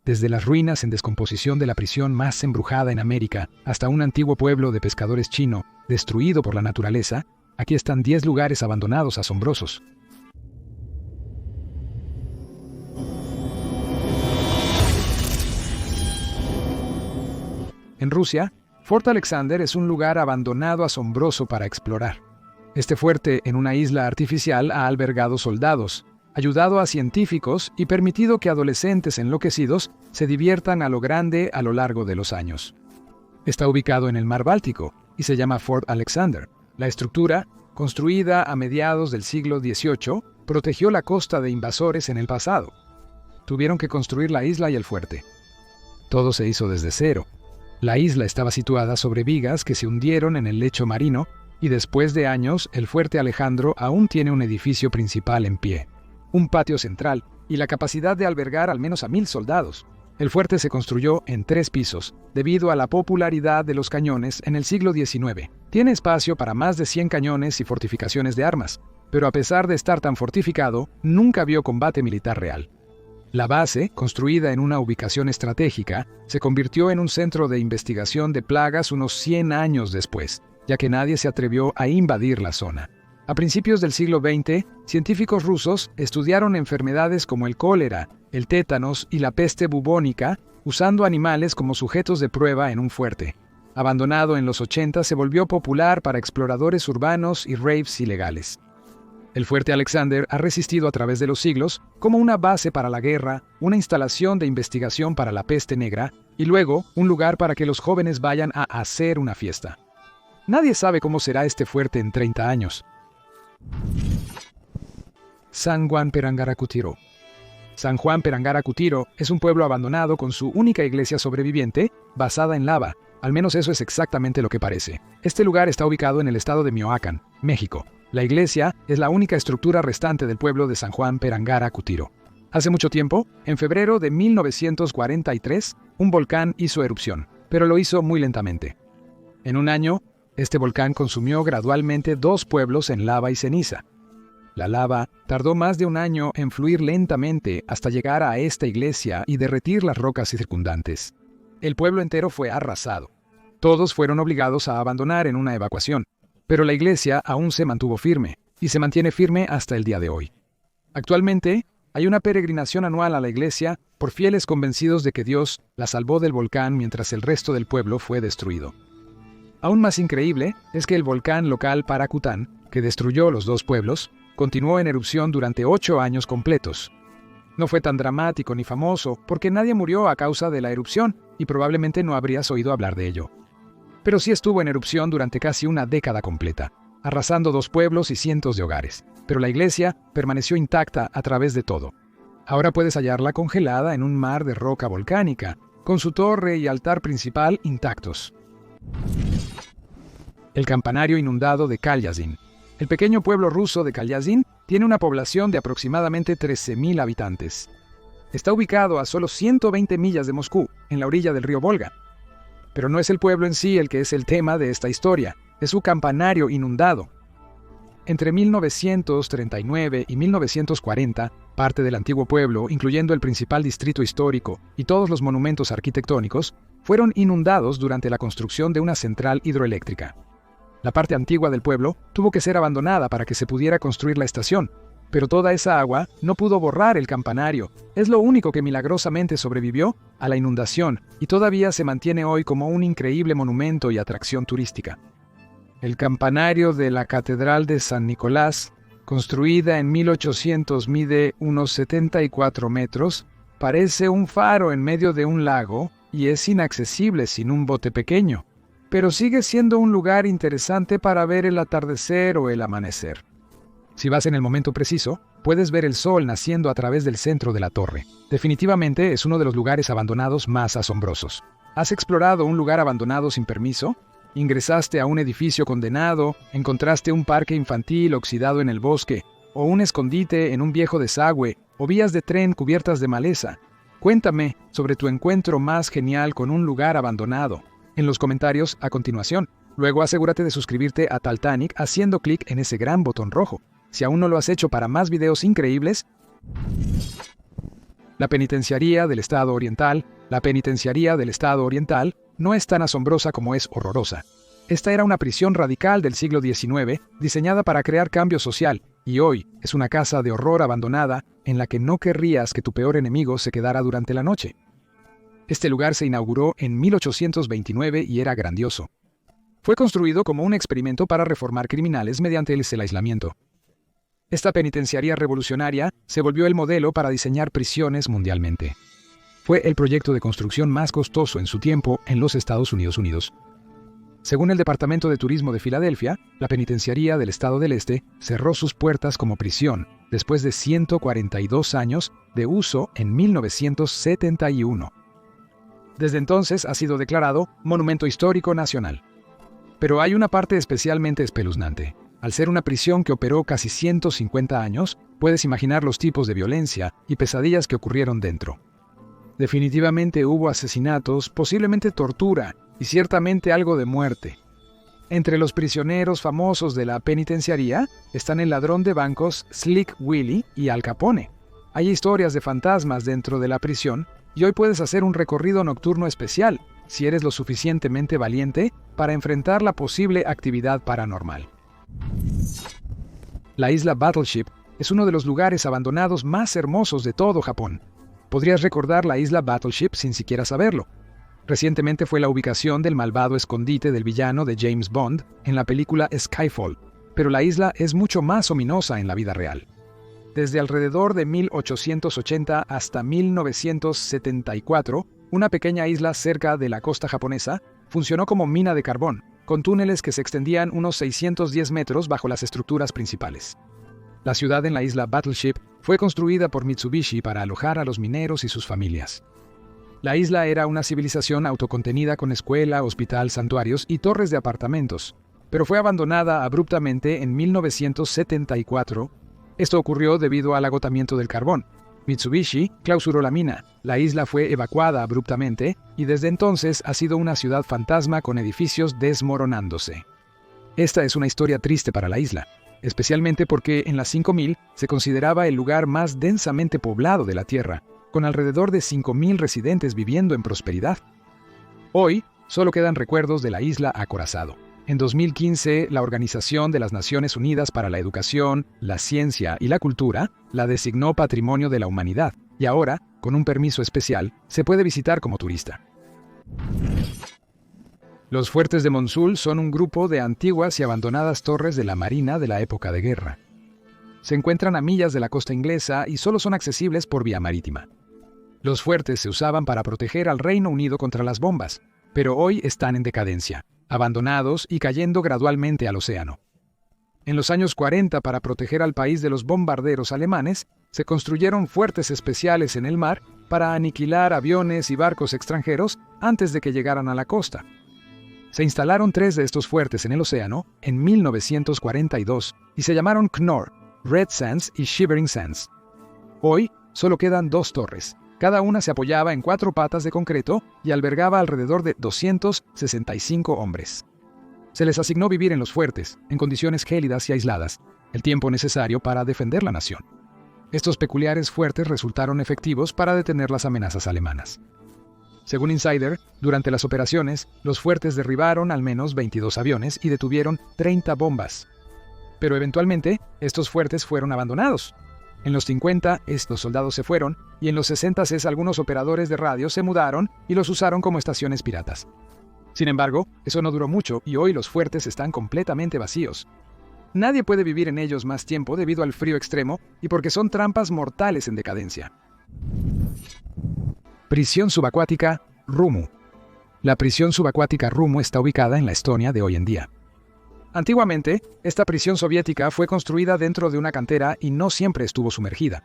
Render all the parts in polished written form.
Desde las ruinas en descomposición de la prisión más embrujada en América hasta un antiguo pueblo de pescadores chino, destruido por la naturaleza, aquí están 10 lugares abandonados asombrosos. En Rusia, Fort Alexander es un lugar abandonado asombroso para explorar. Este fuerte en una isla artificial ha albergado soldados, ayudado a científicos y permitido que adolescentes enloquecidos se diviertan a lo grande a lo largo de los años. Está ubicado en el Mar Báltico y se llama Fort Alexander. La estructura, construida a mediados del siglo XVIII, protegió la costa de invasores en el pasado. Tuvieron que construir la isla y el fuerte. Todo se hizo desde cero. La isla estaba situada sobre vigas que se hundieron en el lecho marino y después de años el fuerte Alejandro aún tiene un edificio principal en pie, un patio central y la capacidad de albergar al menos a 1000 soldados. El fuerte se construyó en 3 pisos debido a la popularidad de los cañones en el siglo XIX. Tiene espacio para más de 100 cañones y fortificaciones de armas, pero a pesar de estar tan fortificado, nunca vio combate militar real. La base, construida en una ubicación estratégica, se convirtió en un centro de investigación de plagas unos 100 años después, ya que nadie se atrevió a invadir la zona. A principios del siglo XX, científicos rusos estudiaron enfermedades como el cólera, el tétanos y la peste bubónica, usando animales como sujetos de prueba en un fuerte. Abandonado en los 80, se volvió popular para exploradores urbanos y raves ilegales. El fuerte Alexander ha resistido a través de los siglos como una base para la guerra, una instalación de investigación para la peste negra y luego un lugar para que los jóvenes vayan a hacer una fiesta. Nadie sabe cómo será este fuerte en 30 años. San Juan Perangaracutiro. San Juan Perangaracutiro es un pueblo abandonado con su única iglesia sobreviviente, basada en lava. Al menos eso es exactamente lo que parece. Este lugar está ubicado en el estado de Michoacán, México. La iglesia es la única estructura restante del pueblo de San Juan Perangaracutiro. Hace mucho tiempo, en febrero de 1943, un volcán hizo erupción, pero lo hizo muy lentamente. En un año, este volcán consumió gradualmente 2 pueblos en lava y ceniza. La lava tardó más de un año en fluir lentamente hasta llegar a esta iglesia y derretir las rocas circundantes. El pueblo entero fue arrasado. Todos fueron obligados a abandonar en una evacuación, pero la iglesia aún se mantuvo firme, y se mantiene firme hasta el día de hoy. Actualmente, hay una peregrinación anual a la iglesia por fieles convencidos de que Dios la salvó del volcán mientras el resto del pueblo fue destruido. Aún más increíble es que el volcán local Paracután, que destruyó los 2 pueblos, continuó en erupción durante 8 años completos. No fue tan dramático ni famoso porque nadie murió a causa de la erupción y probablemente no habrías oído hablar de ello. Pero sí estuvo en erupción durante casi una década completa, arrasando 2 pueblos y cientos de hogares. Pero la iglesia permaneció intacta a través de todo. Ahora puedes hallarla congelada en un mar de roca volcánica, con su torre y altar principal intactos. El campanario inundado de Kalyazin. El pequeño pueblo ruso de Kalyazin tiene una población de aproximadamente 13.000 habitantes. Está ubicado a solo 120 millas de Moscú, en la orilla del río Volga. Pero no es el pueblo en sí el que es el tema de esta historia, es su campanario inundado. Entre 1939 y 1940, parte del antiguo pueblo, incluyendo el principal distrito histórico y todos los monumentos arquitectónicos, fueron inundados durante la construcción de una central hidroeléctrica. La parte antigua del pueblo tuvo que ser abandonada para que se pudiera construir la estación, pero toda esa agua no pudo borrar el campanario. Es lo único que milagrosamente sobrevivió a la inundación y todavía se mantiene hoy como un increíble monumento y atracción turística. El campanario de la Catedral de San Nicolás, construida en 1800, mide unos 74 metros, parece un faro en medio de un lago y es inaccesible sin un bote pequeño, pero sigue siendo un lugar interesante para ver el atardecer o el amanecer. Si vas en el momento preciso, puedes ver el sol naciendo a través del centro de la torre. Definitivamente es uno de los lugares abandonados más asombrosos. ¿Has explorado un lugar abandonado sin permiso? ¿Ingresaste a un edificio condenado? ¿Encontraste un parque infantil oxidado en el bosque? ¿O un escondite en un viejo desagüe? ¿O vías de tren cubiertas de maleza? Cuéntame sobre tu encuentro más genial con un lugar abandonado en los comentarios a continuación. Luego asegúrate de suscribirte a Taltanic haciendo clic en ese gran botón rojo. Si aún no lo has hecho para más videos increíbles, La penitenciaría del Estado Oriental no es tan asombrosa como es horrorosa. Esta era una prisión radical del siglo XIX, diseñada para crear cambio social, y hoy es una casa de horror abandonada en la que no querrías que tu peor enemigo se quedara durante la noche. Este lugar se inauguró en 1829 y era grandioso. Fue construido como un experimento para reformar criminales mediante el aislamiento. Esta penitenciaría revolucionaria se volvió el modelo para diseñar prisiones mundialmente. Fue el proyecto de construcción más costoso en su tiempo en los Estados Unidos. Según el Departamento de Turismo de Filadelfia, la penitenciaría del Estado del Este cerró sus puertas como prisión después de 142 años de uso en 1971. Desde entonces ha sido declarado Monumento Histórico Nacional. Pero hay una parte especialmente espeluznante. Al ser una prisión que operó casi 150 años, puedes imaginar los tipos de violencia y pesadillas que ocurrieron dentro. Definitivamente hubo asesinatos, posiblemente tortura y ciertamente algo de muerte. Entre los prisioneros famosos de la penitenciaría están el ladrón de bancos Slick Willie y Al Capone. Hay historias de fantasmas dentro de la prisión y hoy puedes hacer un recorrido nocturno especial si eres lo suficientemente valiente para enfrentar la posible actividad paranormal. La isla Battleship es uno de los lugares abandonados más hermosos de todo Japón. Podrías recordar la isla Battleship sin siquiera saberlo. Recientemente fue la ubicación del malvado escondite del villano de James Bond en la película Skyfall, pero la isla es mucho más ominosa en la vida real. Desde alrededor de 1880 hasta 1974, una pequeña isla cerca de la costa japonesa funcionó como mina de carbón, con túneles que se extendían unos 610 metros bajo las estructuras principales. La ciudad en la isla Battleship fue construida por Mitsubishi para alojar a los mineros y sus familias. La isla era una civilización autocontenida con escuela, hospital, santuarios y torres de apartamentos, pero fue abandonada abruptamente en 1974. Esto ocurrió debido al agotamiento del carbón. Mitsubishi clausuró la mina, la isla fue evacuada abruptamente y desde entonces ha sido una ciudad fantasma con edificios desmoronándose. Esta es una historia triste para la isla, especialmente porque en las 5000 se consideraba el lugar más densamente poblado de la Tierra, con alrededor de 5000 residentes viviendo en prosperidad. Hoy solo quedan recuerdos de la isla acorazado. En 2015, la Organización de las Naciones Unidas para la Educación, la Ciencia y la Cultura la designó Patrimonio de la Humanidad, y ahora, con un permiso especial, se puede visitar como turista. Los fuertes de Monsul son un grupo de antiguas y abandonadas torres de la Marina de la época de guerra. Se encuentran a millas de la costa inglesa y solo son accesibles por vía marítima. Los fuertes se usaban para proteger al Reino Unido contra las bombas, pero hoy están en decadencia, abandonados y cayendo gradualmente al océano. En los años 40, para proteger al país de los bombarderos alemanes, se construyeron fuertes especiales en el mar para aniquilar aviones y barcos extranjeros antes de que llegaran a la costa. Se instalaron 3 de estos fuertes en el océano en 1942 y se llamaron Knorr, Red Sands y Shivering Sands. Hoy solo quedan 2 torres. Cada una se apoyaba en 4 patas de concreto y albergaba alrededor de 265 hombres. Se les asignó vivir en los fuertes, en condiciones gélidas y aisladas, el tiempo necesario para defender la nación. Estos peculiares fuertes resultaron efectivos para detener las amenazas alemanas. Según Insider, durante las operaciones, los fuertes derribaron al menos 22 aviones y detuvieron 30 bombas. Pero eventualmente, estos fuertes fueron abandonados. En los 50, estos soldados se fueron, y en los 60 algunos operadores de radio se mudaron y los usaron como estaciones piratas. Sin embargo, eso no duró mucho y hoy los fuertes están completamente vacíos. Nadie puede vivir en ellos más tiempo debido al frío extremo y porque son trampas mortales en decadencia. Prisión subacuática Rumu. La prisión subacuática Rumu está ubicada en la Estonia de hoy en día. Antiguamente, esta prisión soviética fue construida dentro de una cantera y no siempre estuvo sumergida.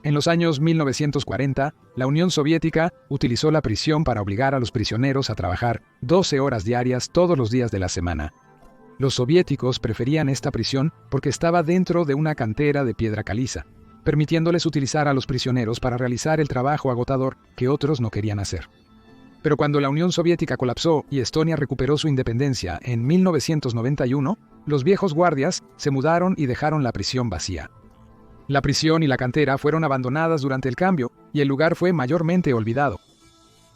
En los años 1940, la Unión Soviética utilizó la prisión para obligar a los prisioneros a trabajar 12 horas diarias todos los días de la semana. Los soviéticos preferían esta prisión porque estaba dentro de una cantera de piedra caliza, permitiéndoles utilizar a los prisioneros para realizar el trabajo agotador que otros no querían hacer. Pero cuando la Unión Soviética colapsó y Estonia recuperó su independencia en 1991, los viejos guardias se mudaron y dejaron la prisión vacía. La prisión y la cantera fueron abandonadas durante el cambio, y el lugar fue mayormente olvidado.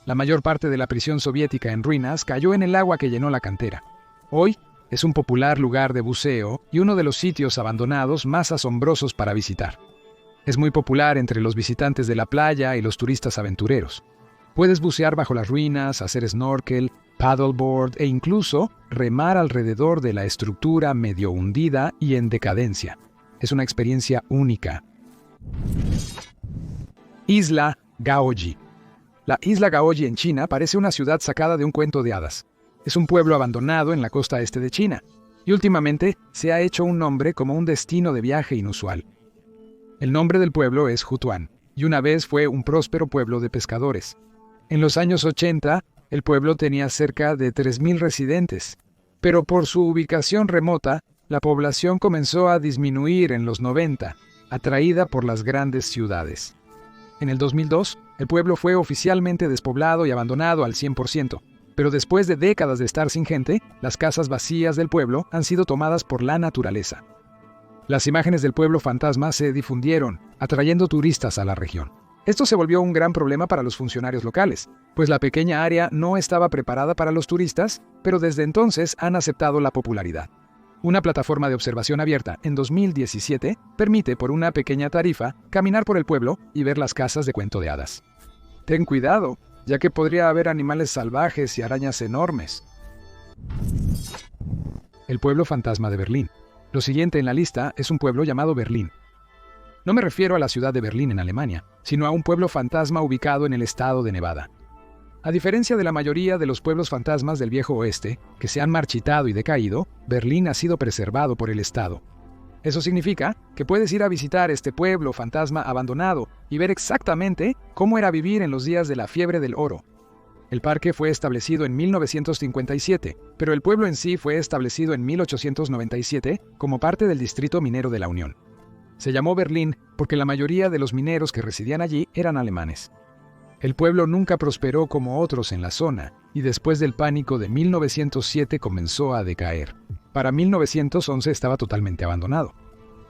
La mayor parte de la prisión soviética en ruinas cayó en el agua que llenó la cantera. Hoy es un popular lugar de buceo y uno de los sitios abandonados más asombrosos para visitar. Es muy popular entre los visitantes de la playa y los turistas aventureros. Puedes bucear bajo las ruinas, hacer snorkel, paddleboard e incluso remar alrededor de la estructura medio hundida y en decadencia. Es una experiencia única. Isla Gaoji. La isla Gaoji en China parece una ciudad sacada de un cuento de hadas. Es un pueblo abandonado en la costa este de China, y últimamente se ha hecho un nombre como un destino de viaje inusual. El nombre del pueblo es Hutuan, y una vez fue un próspero pueblo de pescadores. En los años 80, el pueblo tenía cerca de 3.000 residentes, pero por su ubicación remota, la población comenzó a disminuir en los 90, atraída por las grandes ciudades. En el 2002, el pueblo fue oficialmente despoblado y abandonado al 100%, pero después de décadas de estar sin gente, las casas vacías del pueblo han sido tomadas por la naturaleza. Las imágenes del pueblo fantasma se difundieron, atrayendo turistas a la región. Esto se volvió un gran problema para los funcionarios locales, pues la pequeña área no estaba preparada para los turistas, pero desde entonces han aceptado la popularidad. Una plataforma de observación abierta en 2017 permite, por una pequeña tarifa, caminar por el pueblo y ver las casas de cuento de hadas. Ten cuidado, ya que podría haber animales salvajes y arañas enormes. El pueblo fantasma de Berlín. Lo siguiente en la lista es un pueblo llamado Berlín. No me refiero a la ciudad de Berlín en Alemania, sino a un pueblo fantasma ubicado en el estado de Nevada. A diferencia de la mayoría de los pueblos fantasmas del viejo oeste, que se han marchitado y decaído, Berlín ha sido preservado por el estado. Eso significa que puedes ir a visitar este pueblo fantasma abandonado y ver exactamente cómo era vivir en los días de la fiebre del oro. El parque fue establecido en 1957, pero el pueblo en sí fue establecido en 1897 como parte del distrito minero de la Unión. Se llamó Berlín porque la mayoría de los mineros que residían allí eran alemanes. El pueblo nunca prosperó como otros en la zona, y después del pánico de 1907 comenzó a decaer. Para 1911 estaba totalmente abandonado.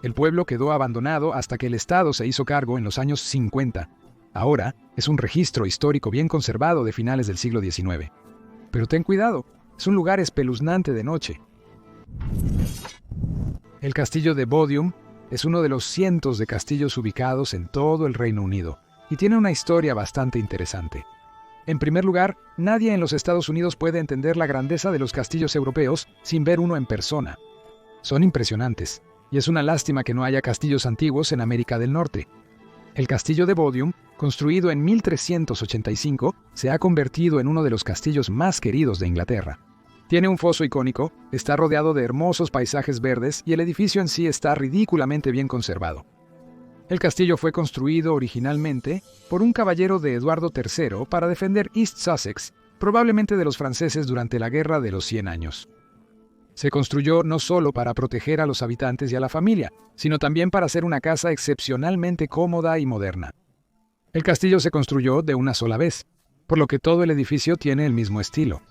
El pueblo quedó abandonado hasta que el Estado se hizo cargo en los años 50. Ahora es un registro histórico bien conservado de finales del siglo XIX. Pero ten cuidado, es un lugar espeluznante de noche. El castillo de Bodiam es uno de los cientos de castillos ubicados en todo el Reino Unido y tiene una historia bastante interesante. En primer lugar, nadie en los Estados Unidos puede entender la grandeza de los castillos europeos sin ver uno en persona. Son impresionantes, y es una lástima que no haya castillos antiguos en América del Norte. El castillo de Bodiam, construido en 1385, se ha convertido en uno de los castillos más queridos de Inglaterra. Tiene un foso icónico, está rodeado de hermosos paisajes verdes y el edificio en sí está ridículamente bien conservado. El castillo fue construido originalmente por un caballero de Eduardo III para defender East Sussex, probablemente de los franceses durante la Guerra de los 100 Años. Se construyó no solo para proteger a los habitantes y a la familia, sino también para ser una casa excepcionalmente cómoda y moderna. El castillo se construyó de una sola vez, por lo que todo el edificio tiene el mismo estilo.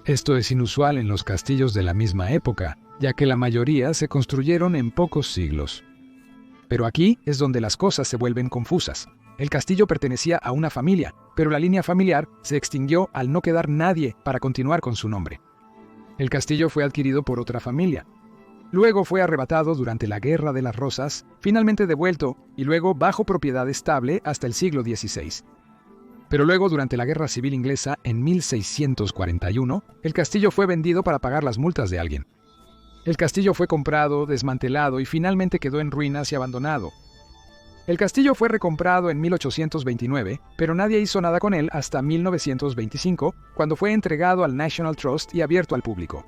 Esto es inusual en los castillos de la misma época, ya que la mayoría se construyeron en pocos siglos. Pero aquí es donde las cosas se vuelven confusas. El castillo pertenecía a una familia, pero la línea familiar se extinguió al no quedar nadie para continuar con su nombre. El castillo fue adquirido por otra familia. Luego fue arrebatado durante la Guerra de las Rosas, finalmente devuelto y luego bajo propiedad estable hasta el siglo XVI. Pero luego, durante la Guerra Civil Inglesa, en 1641, el castillo fue vendido para pagar las multas de alguien. El castillo fue comprado, desmantelado y finalmente quedó en ruinas y abandonado. El castillo fue recomprado en 1829, pero nadie hizo nada con él hasta 1925, cuando fue entregado al National Trust y abierto al público.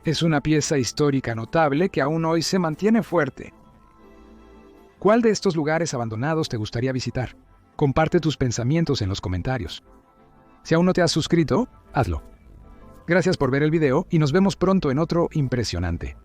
Es una pieza histórica notable que aún hoy se mantiene fuerte. ¿Cuál de estos lugares abandonados te gustaría visitar? Comparte tus pensamientos en los comentarios. Si aún no te has suscrito, hazlo. Gracias por ver el video y nos vemos pronto en otro impresionante.